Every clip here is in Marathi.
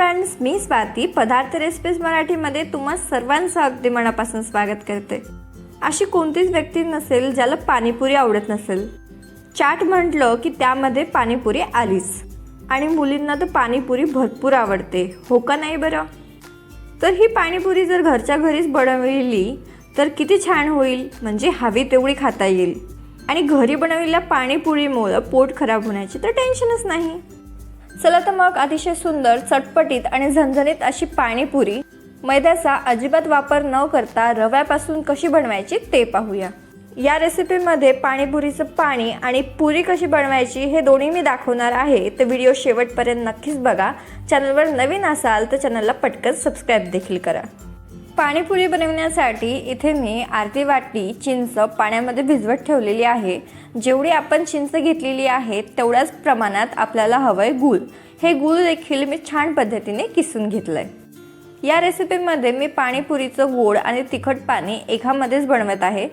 फ्रेंड्स, मी स्वाती पदार्थ रेसिपीज मराठीमध्ये तुम्हा सर्वांचं अगदी मनापासून स्वागत करते। अशी कोणतीच व्यक्ती नसेल ज्याला पाणीपुरी आवडत नसेल। चाट म्हटलं की त्यामध्ये पाणीपुरी आलीच आणि मुलींना तर पाणीपुरी भरपूर आवडते, हो का नाही बरं? तर ही पाणीपुरी जर घरच्या घरीच बनवली तर किती छान होईल, म्हणजे हवी तेवढी खाता येईल आणि घरी बनवलेल्या पाणीपुरीमुळे पोट खराब होण्याची तर टेन्शनच नाही। चला तर मग अतिशय सुंदर, चटपटीत आणि झणझणीत अशी पाणीपुरी मैद्याचा अजिबात वापर न करता रव्यापासून कशी बनवायची ते पाहूया। या रेसिपीमध्ये पाणीपुरीचं पाणी आणि पुरी कशी बनवायची हे दोन्ही मी दाखवणार आहे, तर व्हिडिओ शेवटपर्यंत नक्कीच बघा। चॅनलवर नवीन असाल तर चॅनलला पटकन सबस्क्राइब देखील करा। पाणीपुरी बनवण्यासाठी इथे मी अर्धी वाटी चिंच पाण्यामध्ये भिजवत ठेवलेली आहे। जेवढी आपण चिंच घेतलेली आहे तेवढ्याच प्रमाणात आपल्याला हवंय गूळ। हे गूळ देखील मी छान पद्धतीने किसून घेतलंय। या रेसिपीमध्ये मी पाणीपुरीचं गोड आणि तिखट पाणी एकामध्येच बनवत आहे।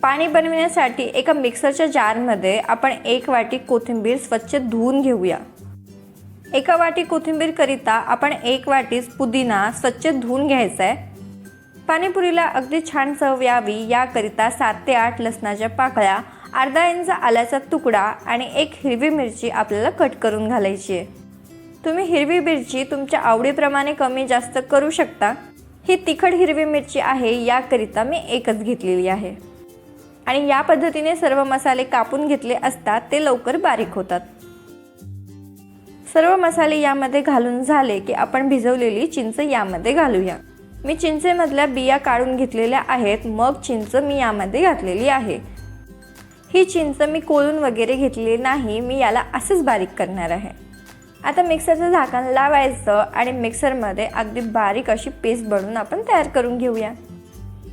पाणी बनवण्यासाठी एका मिक्सरच्या जारमध्ये आपण 1 वाटी कोथिंबीर स्वच्छ धुवून घेऊया। 1 वाटी कोथिंबीर करिता आपण 1 वाटी पुदिना स्वच्छ धुवून घ्यायचा आहे। पाणीपुरीला अगदी छान चव यावी याकरिता 7 ते 8 लसणाच्या पाकळ्या, अर्धा इंच आल्याचा तुकडा आणि 1 हिरवी मिरची आपल्याला कट करून घालायची आहे। तुम्ही हिरवी मिरची तुमच्या आवडीप्रमाणे कमी जास्त करू शकता। ही तिखट हिरवी मिरची आहे याकरिता मी 1च घेतलेली आहे आणि या पद्धतीने सर्व मसाले कापून घेतले असतात ते लवकर बारीक होतात। सर्व मसाले यामध्ये घालून झाले की आपण भिजवलेली चिंच यामध्ये घालूया। मी चिंचेमधल्या बिया काढून घेतलेल्या आहेत, मग चिंच मी यामध्ये घातलेली आहे। ही चिंच मी कोळून वगैरे घेतलेली नाही, मी याला असेच बारीक करणार आहे। आता मिक्सरचं झाकण लावायचं आणि मिक्सरमध्ये अगदी बारीक अशी पेस्ट बनवून आपण तयार करून घेऊया।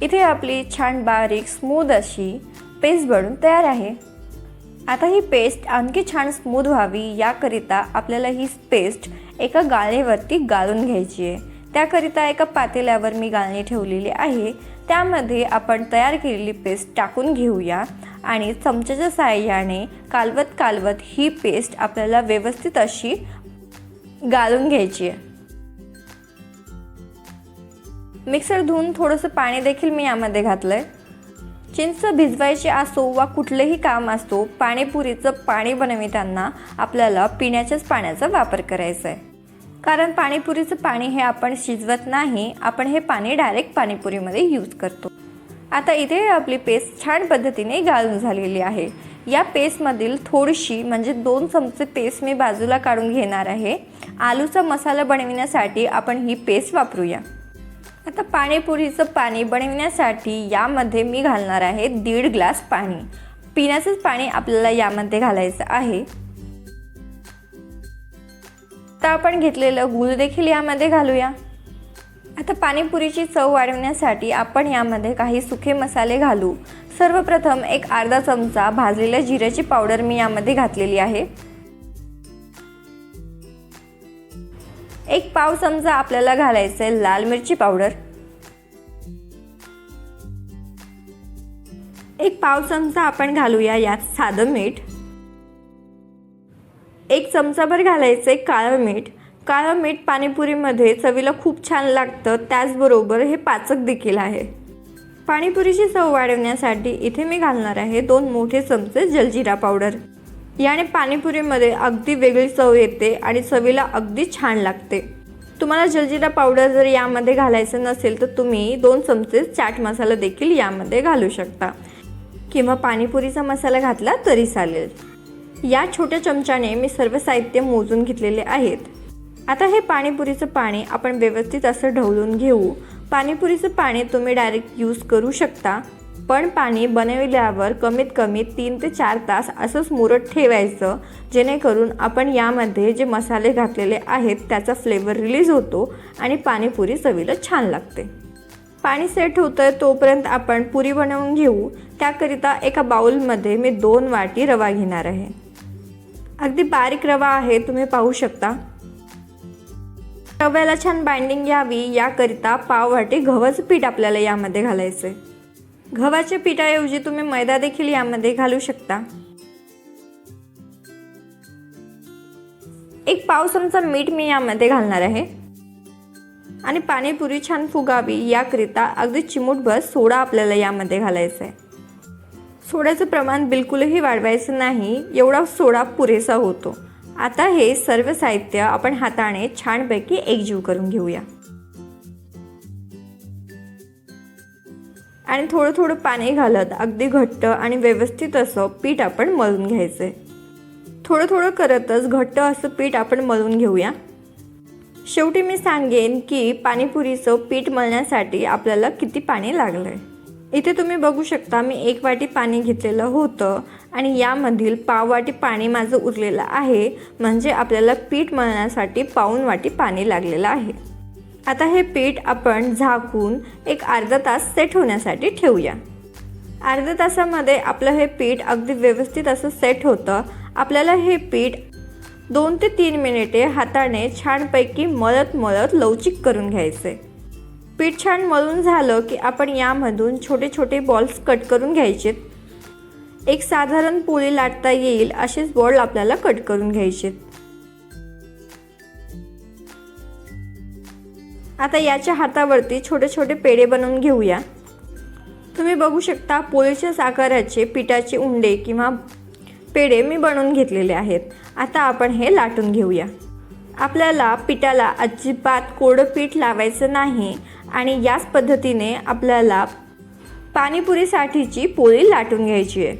इथे आपली छान बारीक स्मूथ अशी पेस्ट बनवून तयार आहे। आता ही पेस्ट आणखी छान स्मूथ व्हावी याकरिता आपल्याला ही पेस्ट एका गाळणीवरती गाळून घ्यायची आहे। त्याकरिता एका पातेल्यावर मी गाळणी ठेवलेली आहे, त्यामध्ये आपण तयार केलेली पेस्ट टाकून घेऊया आणि चमच्याच्या साहाय्याने कालवत ही पेस्ट आपल्याला व्यवस्थित अशी गाळून घ्यायची आहे। मिक्सर धुवून थोडंसं पाणी देखील मी यामध्ये घातलंय। चिंच भिजवायची असो वा कुठलेही काम असतो, पाणीपुरीचं पाणी बनविताना आपल्याला पिण्याच्याच पाण्याचा वापर करायचा आहे, कारण पाणीपुरीचं पाणी हे आपण शिजवत नाही, आपण हे पाणी डायरेक्ट पाणीपुरीमध्ये यूज करतो। आता इथे आपली पेस्ट छान पद्धतीने गाळून झालेली आहे। या पेस्टमधील थोडीशी म्हणजे 2 चमचे पेस्ट मी बाजूला काढून घेणार आहे। आलूचा मसाला बनविण्यासाठी आपण ही पेस्ट वापरूया। आता पाणीपुरीचं पाणी बनविण्यासाठी यामध्ये मी घालणार आहे 1.5 ग्लास पाणी। पिण्याचंच पाणी आपल्याला यामध्ये घालायचं आहे। तर आपण घेतलेलं गूळ देखील यामध्ये घालूया। आता पाणीपुरीची चव वाढवण्यासाठी आपण यामध्ये काही सुखे मसाले घालू। सर्वप्रथम एक अर्धा चमचा भाजलेल्या जिऱ्याची पावडर मी यामध्ये घातलेली आहे। 1 पाव चमचा आपल्याला घालायचं आहे लाल मिरची पावडर। 1 पाव चमचा आपण घालूया यात साधं मीठ। 1 चमचाभर घालायचे काळं मीठ। काळं मीठ पाणीपुरीमध्ये चवीला खूप छान लागतं, त्याचबरोबर हे पाचक देखील आहे। पाणीपुरीची चव वाढवण्यासाठी इथे मी घालणार आहे 2 मोठे चमचे जलजिरा पावडर। याने पाणीपुरीमध्ये अगदी वेगळी चव येते आणि चवीला अगदी छान लागते। तुम्हाला जलजिरा पावडर जर यामध्ये घालायचं नसेल तर तुम्ही 2 चमचे चाट मसाला देखील यामध्ये घालू शकता किंवा पाणीपुरीचा मसाला घातला तरी चालेल। या छोट्या चमच्याने मी सर्व साहित्य मोजून घेतलेले आहेत। आता हे पाणीपुरीचं पाणी आपण व्यवस्थित असं ढवळून घेऊ। पाणीपुरीचं पाणी तुम्ही डायरेक्ट यूज करू शकता, पण पाणी बनविल्यावर कमीत कमी 3 ते 4 तास असंच मुरत ठेवायचं, जेणेकरून आपण यामध्ये जे मसाले घातलेले आहेत त्याचा फ्लेवर रिलीज होतो आणि पाणीपुरी चवीला छान लागते। पाणी सेट होतं तोपर्यंत आपण पुरी बनवून घेऊ। त्याकरिता एका बाउलमध्ये मी 2 वाटी रवा घेणार आहे। अगदी बारीक रवा आहे, तुम्ही पाहू शकता। रव्याला छान बाइंडिंग यावी याकरिता पाव वाटी गव्हाचं पीठ आपल्याला यामध्ये घालायचं आहे। गव्हाच्या पिठाऐवजी तुम्ही मैदा देखील यामध्ये घालू शकता। 1 पाव चमचा मीठ मी यामध्ये घालणार आहे। आणि पाणीपुरी छान फुगावी याकरिता अगदी चिमूटभर सोडा आपल्याला यामध्ये घालायचा आहे. सोड्याचं प्रमाण बिलकुलही वाढवायचं नाही, एवढा सोडा पुरेसा होतो. आता हे सर्व साहित्य आपण हाताने छानपैकी एकजीव करून घेऊया आणि थोडं थोडं पाणी घालत अगदी घट्ट आणि व्यवस्थित असं पीठ आपण मळून घ्यायचं आहे. थोडं थोडं करतच घट्ट असं पीठ आपण मळून घेऊया. शेवटी मी सांगेन की पाणीपुरीचं पीठ मळण्यासाठी आपल्याला किती पाणी लागलं आहे. इथे तुम्ही बघू शकता मी 1 वाटी पाणी घेतलेलं होतं आणि यामधील पाव वाटी पाणी माझं उरलेलं आहे, म्हणजे आपल्याला पीठ मळण्यासाठी पाऊण वाटी पाणी लागलेलं आहे. आता हे पीठ आपण झाकून एक अर्धा तास सेट होण्यासाठी ठेवूया. अर्ध्या तासामध्ये आपलं हे पीठ अगदी व्यवस्थित असं सेट होतं. आपल्याला हे पीठ 2 ते 3 मिनिटे हाताने छानपैकी मळत मळत लवचिक करून घ्यायचे. पीठ छान मळून झालं की आपण यामधून छोटे छोटे बॉल्स कट करून घ्यायचे. एक साधारण पोळी लाटता येईल असेच बॉल आपल्याला कट करून घ्यायचे. आता याच्या हातावरती छोटे छोटे पेढे बनवून घेऊया. तुम्ही बघू शकता पोळीच्या आकाराचे पिठाचे उंडे किंवा पेढे मी बनवून घेतलेले आहेत. आता आपण हे लाटून घेऊया. आपल्याला पिठाला अजिबात कोरडं पीठ लावायचं नाही आणि याच पद्धतीने आपल्याला पाणीपुरीसाठीची पोळी लाटून घ्यायची आहे.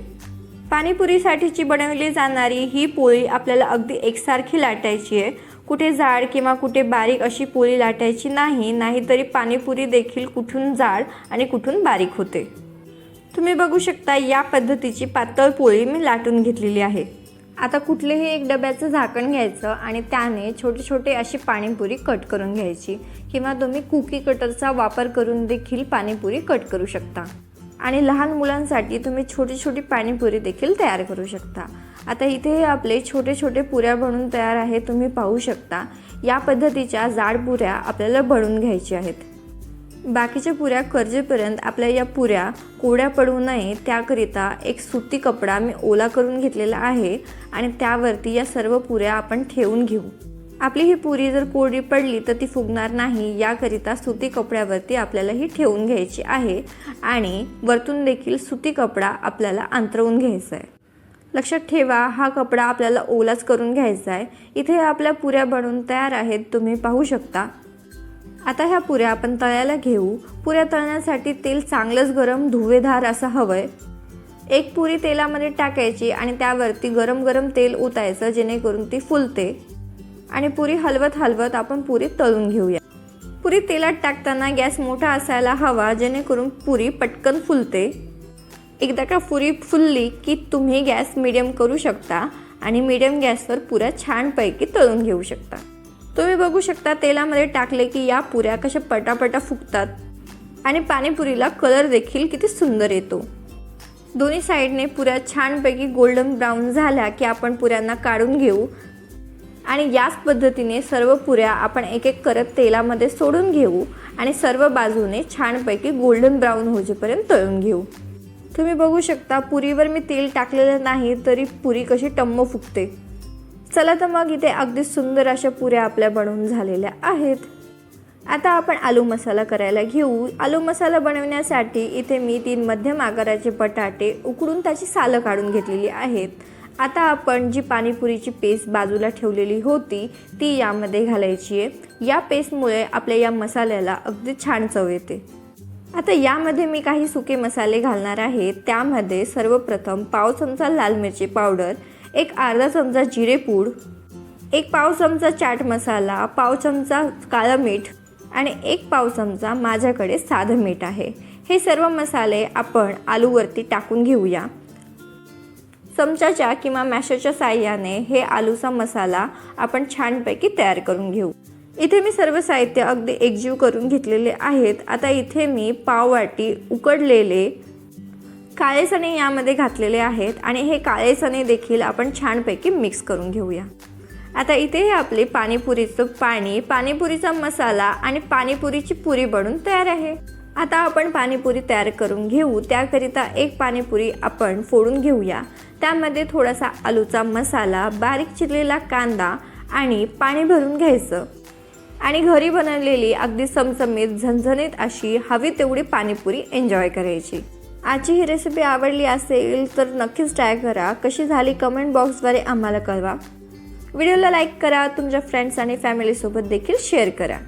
पाणीपुरीसाठीची बनवली जाणारी ही पोळी आपल्याला अगदी एकसारखी लाटायची आहे. कुठे जाड किंवा कुठे बारीक अशी पोळी लाटायची नाही, नाहीतरी पाणीपुरी देखील कुठून जाड आणि कुठून बारीक होते. तुम्ही बघू शकता या पद्धतीची पातळ पोळी मी लाटून घेतलेली आहे. आता कुठलेही एक डब्याचं झाकण घ्यायचं आणि त्याने छोटे छोटे अशी पाणीपुरी कट करून घ्यायची, किंवा तुम्ही कुकी कटरचा वापर करून देखील पाणीपुरी कट करू शकता. आणि लहान मुलांसाठी तुम्ही छोटी छोटी पाणीपुरी देखील तयार करू शकता. आता इथे आपले छोटे छोटे पुऱ्या बनून तयार आहे, तुम्ही पाहू शकता. या पद्धतीच्या जाड पुऱ्या आपल्याला बनवून घ्यायच्या आहेत. बाकीच्या पुऱ्या करजेपर्यंत आपल्या या पुऱ्या कोरड्या पडू नये त्याकरिता एक सुती कपडा मी ओला करून घेतलेला आहे आणि त्यावरती या सर्व पुऱ्या आपण ठेवून घेऊ. आपली ही पुरी जर कोरडी पडली तर ती फुगणार नाही, याकरिता सुती कपड्यावरती आपल्याला ही ठेवून घ्यायची आहे आणि वरतून देखील सुती कपडा आपल्याला अंतरवून घ्यायचा आहे. लक्षात ठेवा, हा कपडा आपल्याला ओलाच करून घ्यायचा आहे. इथे आपल्या पुऱ्या बनवून तयार आहेत, तुम्ही पाहू शकता. आता ह्या पुऱ्या आपण तळायला घेऊ. पुऱ्या तळण्यासाठी तेल चांगलंच गरम धुवेधार असं हवं आहे. एक पुरी तेलामध्ये टाकायची आणि त्यावरती गरम गरम तेल ओतायचं, जेणेकरून ती फुलते. आणि पुरी हलवत हलवत आपण पुरी तळून घेऊया. पुरी तेलात टाकताना गॅस मोठा असायला हवा, जेणेकरून पुरी पटकन फुलते. एकदा का पुरी फुलली की तुम्ही गॅस मीडियम करू शकता आणि मीडियम गॅसवर पुऱ्या छानपैकी तळून घेऊ शकता. तुम्ही बघू शकता तेलामध्ये टाकले की या पुऱ्या कशा पटापटा फुगतात आणि पाणीपुरीला कलर देखील किती सुंदर येतो. दोन्ही साईडने पुऱ्या छानपैकी गोल्डन ब्राऊन झाल्या की आपण पुऱ्यांना काढून घेऊ आणि याच पद्धतीने सर्व पुऱ्या आपण एक एक करत तेलामध्ये सोडून घेऊ आणि सर्व बाजूने छानपैकी गोल्डन ब्राऊन होईपर्यंत तळून घेऊ. तुम्ही बघू शकता पुरीवर मी तेल टाकलेलं नाही तरी पुरी कशी टम्म फुगते. चला तर मग इथे अगदी सुंदर अशा पुऱ्या आपल्या बनवून झालेल्या आहेत. आता आपण आलू मसाला करायला घेऊ. आलू मसाला बनवण्यासाठी इथे मी 3 मध्यम आकाराचे बटाटे उकडून त्याची सालं काढून घेतलेली आहेत. आता आपण जी पाणीपुरीची पेस्ट बाजूला ठेवलेली होती ती यामध्ये घालायची आहे. या पेस्टमुळे आपल्या या मसाल्याला अगदी छान चव येते. आता यामध्ये मी काही सुके मसाले घालणार आहे. त्यामध्ये सर्वप्रथम पाव चमचा लाल मिरची पावडर, एक अर्धा चमचा जिरेपूड, एक पाव चमचा चाट मसाला, पाव चमचा काळं मीठ आणि एक पाव चमचा माझ्याकडे साधं मीठ आहे. हे सर्व मसाले आपण आलूवरती टाकून घेऊया. चमच्याच्या किंवा मॅशरच्या साहाय्याने हे आलूचा मसाला आपण छानपैकी तयार करून घेऊ. इथे मी सर्व साहित्य अगदी एकजीव करून घेतलेले आहेत. आता इथे मी पाववाटी उकडलेले काळे चणे यामध्ये घातलेले आहेत आणि हे काळे चणे देखील आपण छानपैकी मिक्स करून घेऊया. आता इथे हे आपले पाणीपुरीचं पाणी, पाणीपुरीचा मसाला आणि पाणीपुरीची पुरी बनून तयार आहे. आता आपण पाणीपुरी तयार करून घेऊ. त्याकरिता एक पाणीपुरी आपण फोडून घेऊया. त्यामध्ये थोडासा आलूचा मसाला, बारीक चिरलेला कांदा आणि पाणी भरून घ्यायचं. आणि घरी बनवलेली अगदी चमचमीत झणझणीत अशी हवी तेवढी पाणीपुरी एन्जॉय करायची। आजची ही रेसिपी आवडली असेल तर नक्कीच ट्राय करा। कशी झाली कमेंट बॉक्सद्वारे आम्हाला कळवा। व्हिडिओला लाईक करा, तुमच्या फ्रेंड्स आणि फॅमिलीसोबत देखील शेअर करा।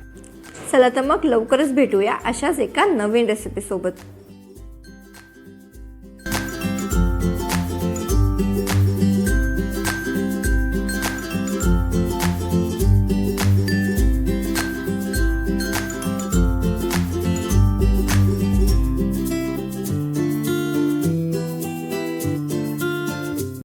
चला तर मग लवकरच भेटूया अशाच एका नवीन रेसिपीसोबत।